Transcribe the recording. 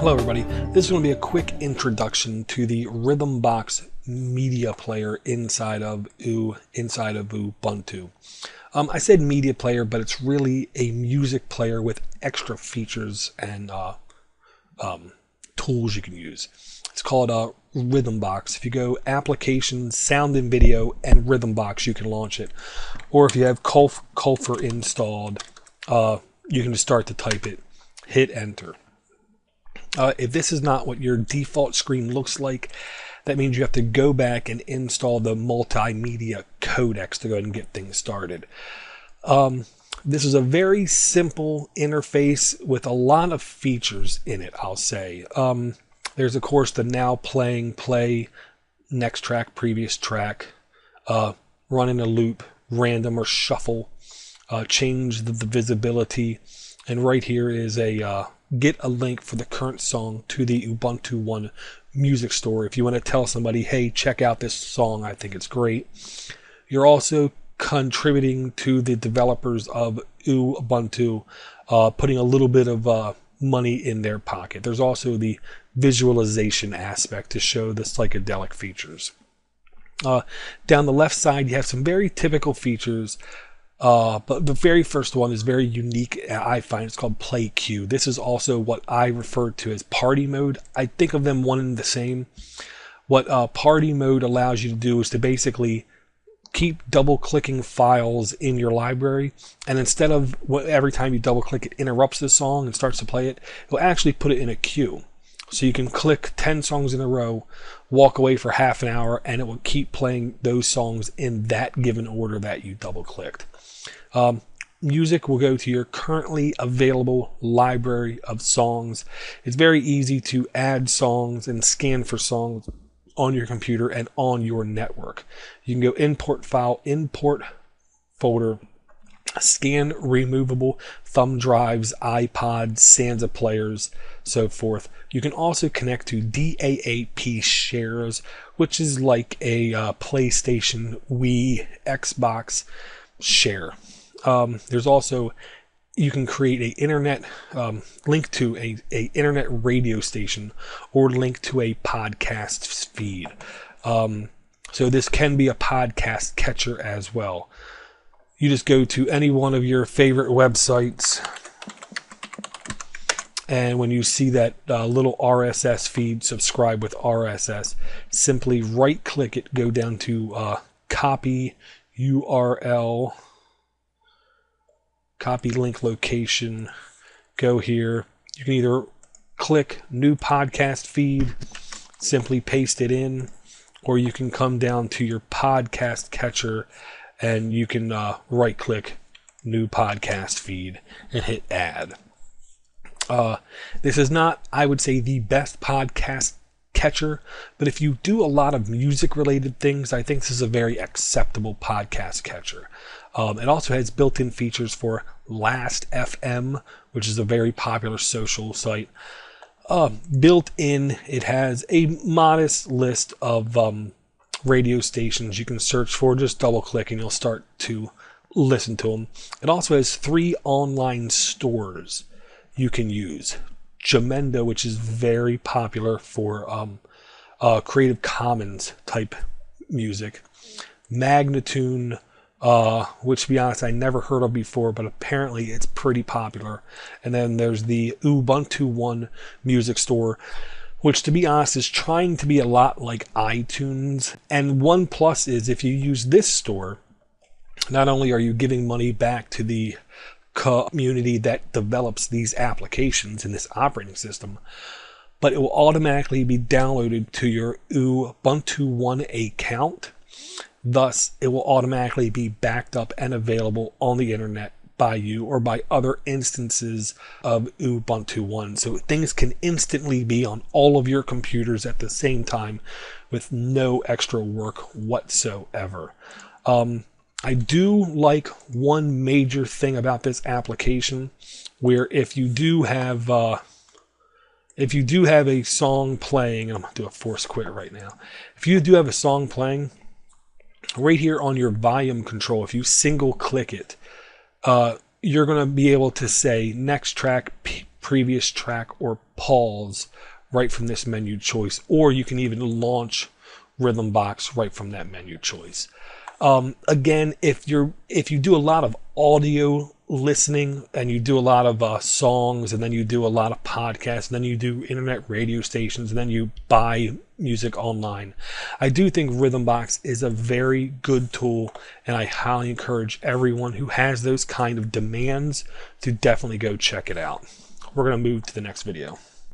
Hello everybody, this is going to be a quick introduction to the RhythmBox media player inside of Ubuntu. I said media player, but it's really a music player with extra features and tools you can use. It's called RhythmBox. If you go Applications, Sound and Video, and RhythmBox, you can launch it. Or if you have Kulfer installed, you can just start to type it, hit enter. If this is not what your default screen looks like, that means you have to go back and install the multimedia codecs to go ahead and get things started. This is a very simple interface with a lot of features in it, I'll say. There's, of course, the now playing, play, next track, previous track, run in a loop, random or shuffle, change the visibility, and right here is a get a link for the current song to the Ubuntu One music store. If you want to tell somebody, hey, check out this song, I think it's great. You're also contributing to the developers of Ubuntu, putting a little bit of money in their pocket. There's also the visualization aspect to show the psychedelic features. Down the left side, you have some very typical features. But the very first one is very unique, I find. It's called Play Queue. This is also what I refer to as party mode. I think of them one and the same. What party mode allows you to do is to basically keep double-clicking files in your library, and instead of every time you double-click it interrupts the song and starts to play it, it'll actually put it in a queue. So you can click 10 songs in a row, walk away for half an hour, and it will keep playing those songs in that given order that you double-clicked. Music will go to your currently available library of songs. It's very easy to add songs and scan for songs on your computer and on your network. You can go import file, import folder, scan removable thumb drives, iPods, Sansa players, so forth. You can also connect to DAAP shares, which is like a PlayStation, Wii, Xbox share. There's also, you can create a internet link to a internet radio station or link to a podcast feed. So this can be a podcast catcher as well. You just go to any one of your favorite websites, and when you see that little RSS feed, subscribe with RSS, simply right click it, go down to copy URL, copy link location, go here. You can either click new podcast feed, simply paste it in, or you can come down to your podcast catcher and you can right click new podcast feed and hit add. This is not, I would say, the best podcast catcher, but if you do a lot of music related things, I think this is a very acceptable podcast catcher. It also has built-in features for Last.fm, which is a very popular social site. Built in, it has a modest list of radio stations you can search for. Just double click and you'll start to listen to them. It also has 3 online stores you can use. Jamendo, which is very popular for Creative Commons type music. Magnatune, which, to be honest, I never heard of before, but apparently it's pretty popular. And then there's the Ubuntu One music store, which, to be honest, is trying to be a lot like iTunes. And one plus is, if you use this store, not only are you giving money back to the community that develops these applications in this operating system, but it will automatically be downloaded to your Ubuntu One account. Thus, it will automatically be backed up and available on the internet by you or by other instances of Ubuntu One. So things can instantly be on all of your computers at the same time with no extra work whatsoever. I do like one major thing about this application, where if you do have a song playing, and I'm going to do a force quit right now. If you do have a song playing, right here on your volume control, if you single click it, you're going to be able to say next track, previous track or pause right from this menu choice, or you can even launch RhythmBox right from that menu choice. Again, if you do a lot of audio listening and you do a lot of songs, and then you do a lot of podcasts, and then you do internet radio stations, and then you buy music online, I do think RhythmBox is a very good tool, and I highly encourage everyone who has those kind of demands to definitely go check it out. We're going to move to the next video.